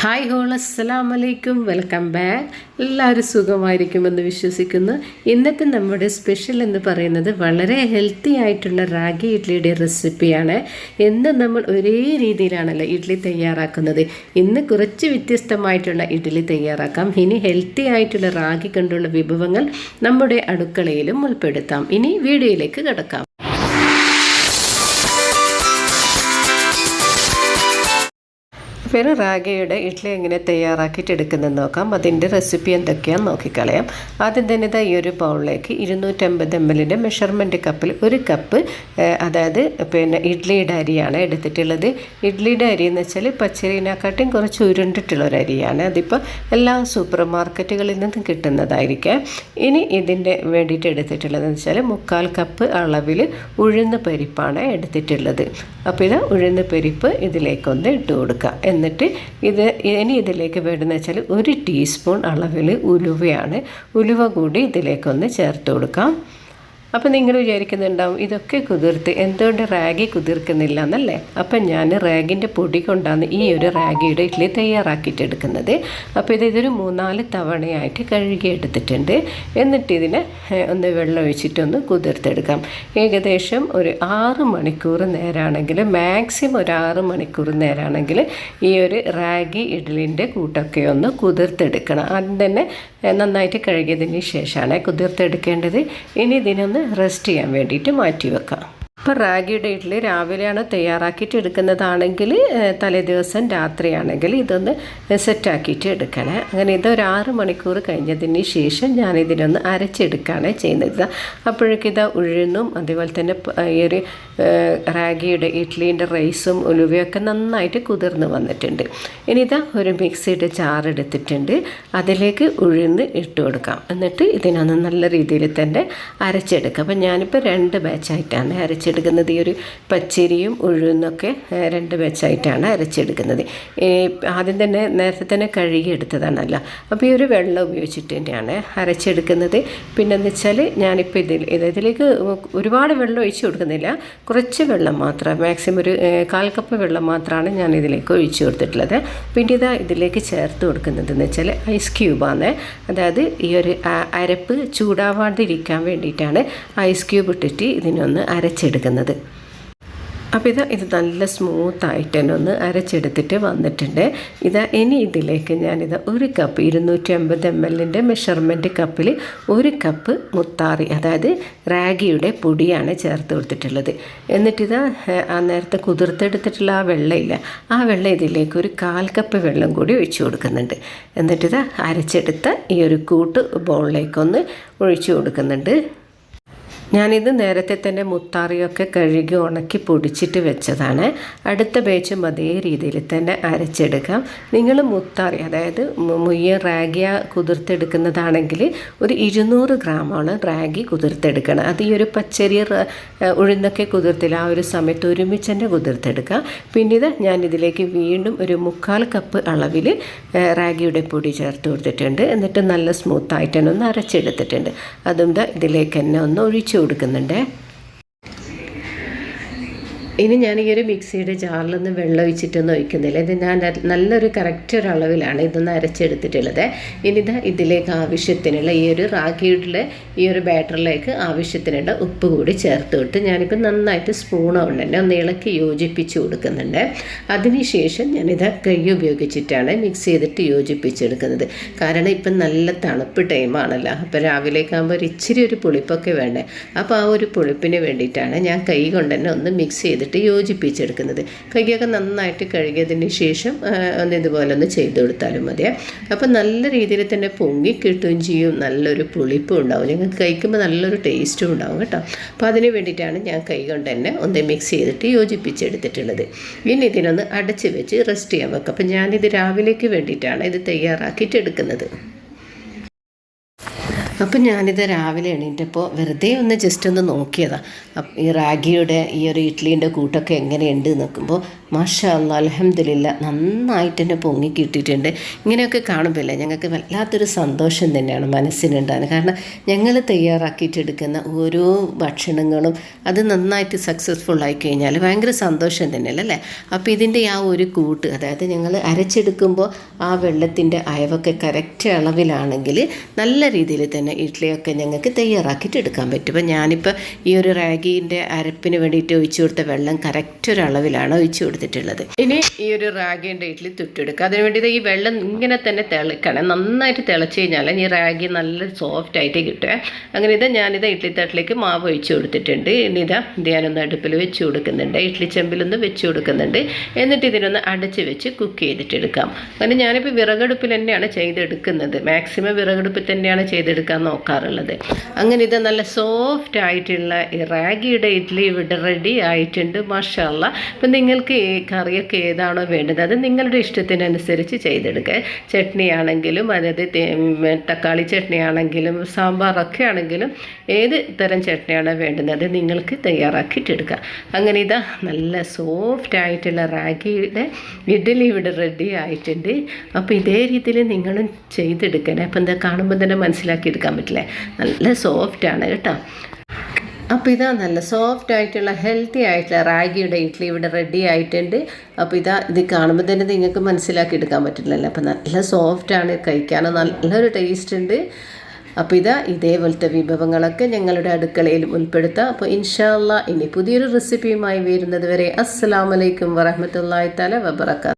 Hi whole അസ്സലാമു അലൈക്കും, welcome back. എല്ലാവരും സുഖമായിരിക്കുമെന്ന് വിശ്വസിക്കുന്നു. ഇന്നത്തെ നമ്മുടെ സ്പെഷ്യൽ എന്ന് പറയുന്നത് വളരെ ഹെൽത്തി ആയിട്ടുള്ള റാഗി ഇഡ്ഡലിയുടെ റെസിപ്പിയാണ്. എന്നും നമ്മൾ ഒരേ രീതിയിലാണല്ലോ ഇഡ്ഡലി തയ്യാറാക്കുന്നത്. ഇന്ന് കുറച്ച് വ്യത്യസ്തമായിട്ടുള്ള ഇഡ്ഡലി തയ്യാറാക്കാം. ഇനി ഹെൽത്തി ആയിട്ടുള്ള റാഗി കൊണ്ടുള്ള വിഭവങ്ങൾ നമ്മുടെ അടുക്കളയിലും ഉൾപ്പെടുത്താം. ഇനി വീഡിയോയിലേക്ക് കടക്കാം. പേര് റാഗിയുടെ ഇഡ്ഡലി എങ്ങനെ തയ്യാറാക്കിയിട്ട് എടുക്കുന്നതെന്ന് നോക്കാം. അതിൻ്റെ റെസിപ്പി എന്തൊക്കെയാണെന്ന് നോക്കിക്കളയാം. ആദ്യം തന്നെ ഈ ഒരു ബൗളിലേക്ക് 250 ml മെഷർമെൻറ്റ് കപ്പിൽ ഒരു കപ്പ് അതായത് ഇഡ്ഡലിയുടെ അരിയാണ് എടുത്തിട്ടുള്ളത്. ഇഡ്ഡലിയുടെ അരി എന്ന് വെച്ചാൽ പച്ചരിനെക്കാട്ടും കുറച്ച് ഉരുണ്ടിട്ടുള്ള ഒരു അരിയാണ്. അതിപ്പോൾ എല്ലാ സൂപ്പർ മാർക്കറ്റുകളിൽ നിന്നും കിട്ടുന്നതായിരിക്കാം. ഇനി ഇതിൻ്റെ വേണ്ടിയിട്ട് എടുത്തിട്ടുള്ളതെന്ന് വെച്ചാൽ 1/4 കപ്പ് അളവിൽ ഉഴുന്ന് പരിപ്പാണ് എടുത്തിട്ടുള്ളത്. അപ്പോൾ ഇത് ഉഴുന്ന് പരിപ്പ് ഇതിലേക്കൊന്ന് ഇട്ട് കൊടുക്കുക. എന്നിട്ട് ഇനി ഇതിലേക്ക് വേണ്ടതെന്ന് വെച്ചാൽ 1 ടീസ്പൂൺ അളവിൽ ഉലുവയാണ്. ഉലുവ കൂടി ഇതിലേക്കൊന്ന് ചേർത്ത് കൊടുക്കാം. അപ്പം നിങ്ങൾ വിചാരിക്കുന്നുണ്ടാവും ഇതൊക്കെ കുതിർത്ത് എന്തുകൊണ്ട് റാഗി കുതിർക്കുന്നില്ല എന്നല്ലേ. അപ്പം ഞാൻ റാഗിൻ്റെ പൊടി കൊണ്ടാണ് ഈ ഒരു റാഗിയുടെ ഇഡ്ഡലി തയ്യാറാക്കിയിട്ടെടുക്കുന്നത്. അപ്പോൾ ഇതൊരു 3-4 തവണയായിട്ട് കഴുകി എടുത്തിട്ടുണ്ട്. എന്നിട്ട് ഇതിനെ ഒന്ന് വെള്ളം ഒഴിച്ചിട്ടൊന്ന് കുതിർത്തെടുക്കാം. ഏകദേശം ഒരു 6 മണിക്കൂർ നേരമാണെങ്കിൽ, മാക്സിമം ഒരു 6 മണിക്കൂർ നേരമാണെങ്കിൽ ഈ ഒരു റാഗി ഇഡ്ഡലിൻ്റെ കൂട്ടൊക്കെ ഒന്ന് കുതിർത്തെടുക്കണം. ആദ്യം തന്നെ നന്നായിട്ട് കഴുകിയതിന് ശേഷമാണ് കുതിർത്തെടുക്കേണ്ടത്. ഇനി ഇതിനൊന്ന് റെസ്റ്റ് ചെയ്യാൻ വേണ്ടിയിട്ട് മാറ്റി വെക്കാം. ഇപ്പോൾ റാഗിയുടെ ഇഡ്ഡലി രാവിലെയാണ് തയ്യാറാക്കിയിട്ട് എടുക്കുന്നതാണെങ്കിൽ തലേദിവസം രാത്രിയാണെങ്കിൽ ഇതൊന്ന് സെറ്റാക്കിയിട്ട് എടുക്കണേ. അങ്ങനെ ഇതൊരു 6 മണിക്കൂർ കഴിഞ്ഞതിന് ശേഷം ഞാനിതിനൊന്ന് അരച്ചെടുക്കുകയാണ് ചെയ്യുന്നത്. അപ്പോഴേക്കിത് ഉഴുന്നും അതുപോലെ തന്നെ ഈ ഒരു റാഗിയുടെ ഇഡ്ഡലീൻ്റെ റൈസും ഉലുവയൊക്കെ നന്നായിട്ട് കുതിർന്ന് വന്നിട്ടുണ്ട്. ഇനി ഇതാ ഒരു മിക്സിയുടെ ജാർ എടുത്തിട്ടുണ്ട്. അതിലേക്ക് ഉഴുന്ന് ഇട്ട് കൊടുക്കാം. എന്നിട്ട് ഇതിനൊന്ന് നല്ല രീതിയിൽ തന്നെ അരച്ചെടുക്കാം. അപ്പം ഞാനിപ്പോൾ 2 ബാച്ചായിട്ടാണ് അരച്ചെടുക്കുന്നത്. ഈ ഒരു പച്ചരിയും ഉഴുന്നൊക്കെ 2 ബാച്ചായിട്ടാണ് അരച്ചെടുക്കുന്നത്. ആദ്യം തന്നെ നേരത്തെ തന്നെ കഴുകി എടുത്തതാണല്ലോ. അപ്പോൾ ഈ ഒരു വെള്ളം ഉപയോഗിച്ചിട്ട് തന്നെയാണ് അരച്ചെടുക്കുന്നത്. പിന്നെന്ന് വെച്ചാൽ ഞാനിപ്പോൾ ഇതിലേക്ക് ഒരുപാട് വെള്ളം ഒഴിച്ച് കൊടുക്കുന്നില്ല, കുറച്ച് വെള്ളം മാത്രം, മാക്സിമം ഒരു 1/4 കപ്പ് വെള്ളം മാത്രമാണ് ഞാൻ ഇതിലേക്ക് ഒഴിച്ച് കൊടുത്തിട്ടുള്ളത്. പിന്നെ ഇതിലേക്ക് ചേർത്ത് കൊടുക്കുന്നതെന്ന് വെച്ചാൽ ഐസ് ക്യൂബാണ്. അതായത് ഈ ഒരു അരപ്പ് ചൂടാവാതിരിക്കാൻ വേണ്ടിയിട്ടാണ് ഐസ് ക്യൂബ് ഇട്ടിട്ട് ഇതിനൊന്ന് അരച്ചെടുക്കുന്നത്. അപ്പോൾ ഇത് നല്ല സ്മൂത്തായിട്ട് തന്നെ ഒന്ന് അരച്ചെടുത്തിട്ട് വന്നിട്ടുണ്ട്. ഇനി ഇതിലേക്ക് ഞാനിത് 1 കപ്പ് 250 ml മെഷർമെൻറ്റ് കപ്പിൽ 1 കപ്പ് മുത്താറി, അതായത് റാഗിയുടെ പൊടിയാണ് ചേർത്ത് കൊടുത്തിട്ടുള്ളത്. എന്നിട്ടിത് ആ നേരത്തെ കുതിർത്തെടുത്തിട്ടുള്ള ആ വെള്ളമില്ല, ആ വെള്ളം ഇതിലേക്ക് ഒരു 1/4 കപ്പ് വെള്ളം കൂടി ഒഴിച്ചു കൊടുക്കുന്നുണ്ട്. എന്നിട്ടിത് അരച്ചെടുത്ത ഈ ഒരു കൂട്ട് ബൗളിലേക്കൊന്ന് ഒഴിച്ചു കൊടുക്കുന്നുണ്ട്. ഞാനിത് നേരത്തെ തന്നെ മുത്താറിയൊക്കെ കഴുകി ഉണക്കി പൊടിച്ചിട്ട് വെച്ചതാണ്. അടുത്ത ബാച്ചും അതേ രീതിയിൽ തന്നെ അരച്ചെടുക്കാം. നിങ്ങൾ മുത്താറി, അതായത് മുയ്യൻ റാഗിയ കുതിർത്തെടുക്കുന്നതാണെങ്കിൽ ഒരു 200 ഗ്രാമാണ് റാഗി കുതിർത്തെടുക്കണം. അത് ഈ ഒരു പച്ചരി ഉഴുന്നൊക്കെ കുതിർത്തില്ല, ആ ഒരു സമയത്ത് ഒരുമിച്ച് തന്നെ കുതിർത്തെടുക്കുക. പിന്നെ ഞാനിതിലേക്ക് വീണ്ടും ഒരു 1/4 കപ്പ് അളവിൽ റാഗിയുടെ പൊടി ചേർത്ത് കൊടുത്തിട്ടുണ്ട്. എന്നിട്ട് നല്ല സ്മൂത്തായിട്ട് തന്നെ ഒന്ന് അരച്ചെടുത്തിട്ടുണ്ട്. അതും ഇതിലേക്ക് തന്നെ ഒന്ന് ഒഴിച്ചു കൊടുക്കുന്നുണ്ട്. ഇനി ഞാൻ ഈ ഒരു മിക്സിയുടെ ജാറിലൊന്ന് വെള്ളം ഒഴിച്ചിട്ടൊന്നും ഒഴിക്കുന്നില്ല. ഇത് ഞാൻ നല്ലൊരു കറക്റ്റ് ഒരു അളവിലാണ് ഇതൊന്ന് അരച്ചെടുത്തിട്ടുള്ളത്. ഇനി ഇതിലേക്ക് ആവശ്യത്തിനുള്ള ഈ ഒരു റാഗിയുടെ ഈ ഒരു ബാറ്ററിലേക്ക് ആവശ്യത്തിനുള്ള ഉപ്പ് കൂടി ചേർത്ത് കൊടുത്ത് ഞാനിപ്പോൾ നന്നായിട്ട് സ്പൂൺ കൊണ്ട് തന്നെ ഒന്ന് ഇളക്കി യോജിപ്പിച്ച് കൊടുക്കുന്നുണ്ട്. അതിനുശേഷം ഞാനിത് കൈ ഉപയോഗിച്ചിട്ടാണ് മിക്സ് ചെയ്തിട്ട് യോജിപ്പിച്ചെടുക്കുന്നത്. കാരണം ഇപ്പം നല്ല തണുപ്പ് ടൈമാണല്ലോ. അപ്പോൾ രാവിലേക്കാകുമ്പോൾ ഇച്ചിരി ഒരു പുളിപ്പൊക്കെ വേണ്ടേ. അപ്പോൾ ആ ഒരു പുളിപ്പിന് വേണ്ടിയിട്ടാണ് ഞാൻ കൈ കൊണ്ട് തന്നെ ഒന്ന് മിക്സ് ചെയ്തിട്ട് യോജിപ്പിച്ചെടുക്കുന്നത്. കൈയൊക്കെ നന്നായിട്ട് കഴുകിയതിന് ശേഷം ഒന്ന് ഇതുപോലെ ഒന്ന് ചെയ്ത് കൊടുത്താലും മതി. അപ്പോൾ നല്ല രീതിയിൽ തന്നെ പൊങ്ങി കിട്ടുകയും ചെയ്യും, നല്ലൊരു പുളിപ്പും ഉണ്ടാവും, ഞങ്ങൾക്ക് കഴിക്കുമ്പോൾ നല്ലൊരു ടേസ്റ്റും ഉണ്ടാവും കേട്ടോ. അപ്പോൾ അതിന് വേണ്ടിയിട്ടാണ് ഞാൻ കൈ കൊണ്ട് തന്നെ ഒന്ന് മിക്സ് ചെയ്തിട്ട് യോജിപ്പിച്ചെടുത്തിട്ടുള്ളത്. ഇനി ഇതിനൊന്ന് അടച്ച് വെച്ച് റെസ്റ്റ് ചെയ്യാൻ വെക്കാം. അപ്പോൾ ഞാനിത് രാവിലേക്ക് വേണ്ടിയിട്ടാണ് ഇത് തയ്യാറാക്കിയിട്ട് എടുക്കുന്നത്. അപ്പം ഞാനിത് രാവിലെ എണീറ്റപ്പോൾ വെറുതെ ഒന്ന് ജസ്റ്റ് ഒന്ന് നോക്കിയതാണ്. ഈ റാഗിയുടെ ഈ ഒരു ഇഡ്ഡലീൻ്റെ കൂട്ടൊക്കെ എങ്ങനെയുണ്ട് നോക്കുമ്പോൾ മാഷാ അല്ലാ അൽഹംദുലില്ലാ നന്നായിട്ട് തന്നെ പൊങ്ങി കിട്ടിയിട്ടുണ്ട്. ഇങ്ങനെയൊക്കെ കാണുമ്പോഴല്ലേ ഞങ്ങൾക്ക് വല്ലാത്തൊരു സന്തോഷം തന്നെയാണ് മനസ്സിനുണ്ടാകുന്നത്. കാരണം ഞങ്ങൾ തയ്യാറാക്കിയിട്ടെടുക്കുന്ന ഓരോ ഭക്ഷണങ്ങളും അത് നന്നായിട്ട് സക്സസ്ഫുള്ളായി കഴിഞ്ഞാൽ ഭയങ്കര സന്തോഷം തന്നെയല്ലേ അല്ലേ. അപ്പോൾ ഇതിൻ്റെ ആ ഒരു കൂട്ട്, അതായത് ഞങ്ങൾ അരച്ചെടുക്കുമ്പോൾ ആ വെള്ളത്തിൻ്റെ അയവൊക്കെ കറക്റ്റ് അളവിലാണെങ്കിൽ നല്ല രീതിയിൽ തന്നെ ഇഡ്ഡലിയൊക്കെ ഞങ്ങൾക്ക് തയ്യാറാക്കിയിട്ട് എടുക്കാൻ പറ്റും. അപ്പോൾ ഞാനിപ്പോൾ ഈ ഒരു റാഗീൻ്റെ അരപ്പിന് വേണ്ടിയിട്ട് ഒഴിച്ചു കൊടുത്ത വെള്ളം കറക്റ്റ് ഒരു അളവിലാണ് ഒഴിച്ചു കൊടുത്തിട്ടുള്ളത്. ഇനി ഈ ഒരു റാഗീൻ്റെ ഇഡ്ഡലി തുട്ടെടുക്കുക. അതിന് വേണ്ടിയിട്ട് ഈ വെള്ളം ഇങ്ങനെ തന്നെ തിളക്കണം. നന്നായിട്ട് തിളച്ച് കഴിഞ്ഞാൽ ഈ റാഗി നല്ല സോഫ്റ്റ് ആയിട്ട് കിട്ടുക. അങ്ങനെ ഞാനിത് ഇഡ്ഡലി തട്ടിലേക്ക് മാവ് ഒഴിച്ചു കൊടുത്തിട്ടുണ്ട്. ഇനി ഞാനൊന്ന് അടുപ്പിൽ വെച്ച് കൊടുക്കുന്നുണ്ട്, ഇഡ്ഡലി ചെമ്പിലൊന്ന് വെച്ച് കൊടുക്കുന്നുണ്ട്. എന്നിട്ട് ഇതിനൊന്ന് അടച്ച് വെച്ച് കുക്ക് ചെയ്തിട്ടെടുക്കാം. അങ്ങനെ ഞാനിപ്പോൾ വിറകടുപ്പിൽ തന്നെയാണ് ചെയ്തെടുക്കുന്നത്. മാക്സിമം വിറകടുപ്പിൽ തന്നെയാണ് ചെയ്തെടുക്കാൻ നോക്കാറുള്ളത്. അങ്ങനെ നല്ല സോഫ്റ്റ് ആയിട്ടുള്ള ഈ റാഗിയുടെ ഇഡ്ഡലി ഇവിടെ റെഡി ആയിട്ടുണ്ട് മാഷാ അല്ലാ. അപ്പം നിങ്ങൾക്ക് ഈ കറിയൊക്കെ ഏതാണോ വേണ്ടത് അത് നിങ്ങളുടെ ഇഷ്ടത്തിനനുസരിച്ച് ചെയ്തെടുക്കുക. ചട്നി ആണെങ്കിലും അതായത് തക്കാളി ചട്നി ആണെങ്കിലും സാമ്പാറൊക്കെ ആണെങ്കിലും ഏത് തരം ചട്നിയാണോ വേണ്ടുന്നത് നിങ്ങൾക്ക് തയ്യാറാക്കിയിട്ടെടുക്കുക. അങ്ങനെ നല്ല സോഫ്റ്റ് ആയിട്ടുള്ള റാഗിയുടെ ഇഡ്ഡലി ഇവിടെ റെഡി ആയിട്ടുണ്ട്. അപ്പോൾ ഇതേ രീതിയിൽ നിങ്ങളും ചെയ്തെടുക്കണേ. അപ്പം കാണുമ്പോൾ തന്നെ മനസ്സിലാക്കിയെടുക്കാൻ പറ്റില്ലേ, നല്ല സോഫ്റ്റാണ് കേട്ടോ. അപ്പോൾ നല്ല സോഫ്റ്റ് ആയിട്ടുള്ള ഹെൽത്തി ആയിട്ടുള്ള റാഗിയുടെ ഇഡ്ഡലി ഇവിടെ റെഡി ആയിട്ടുണ്ട്. അപ്പോൾ ഇത് കാണുമ്പോൾ തന്നെ നിങ്ങൾക്ക് മനസ്സിലാക്കി എടുക്കാൻ പറ്റില്ലല്ലോ. അപ്പോൾ നല്ല സോഫ്റ്റാണ്, കഴിക്കാൻ നല്ലൊരു ടേസ്റ്റ് ഉണ്ട്. അപ്പോൾ ഇതേപോലത്തെ വിഭവങ്ങളൊക്കെ ഞങ്ങളുടെ അടുക്കളയിൽ ഉൾപ്പെടുത്താം. അപ്പോൾ ഇൻഷാ അല്ലാ ഇനി പുതിയൊരു റെസിപ്പിയുമായി വരുന്നത് വരെ അസ്സലാമു അലൈക്കും വറഹ്മത്തുള്ളാഹി തആല വബറകാതുഹു.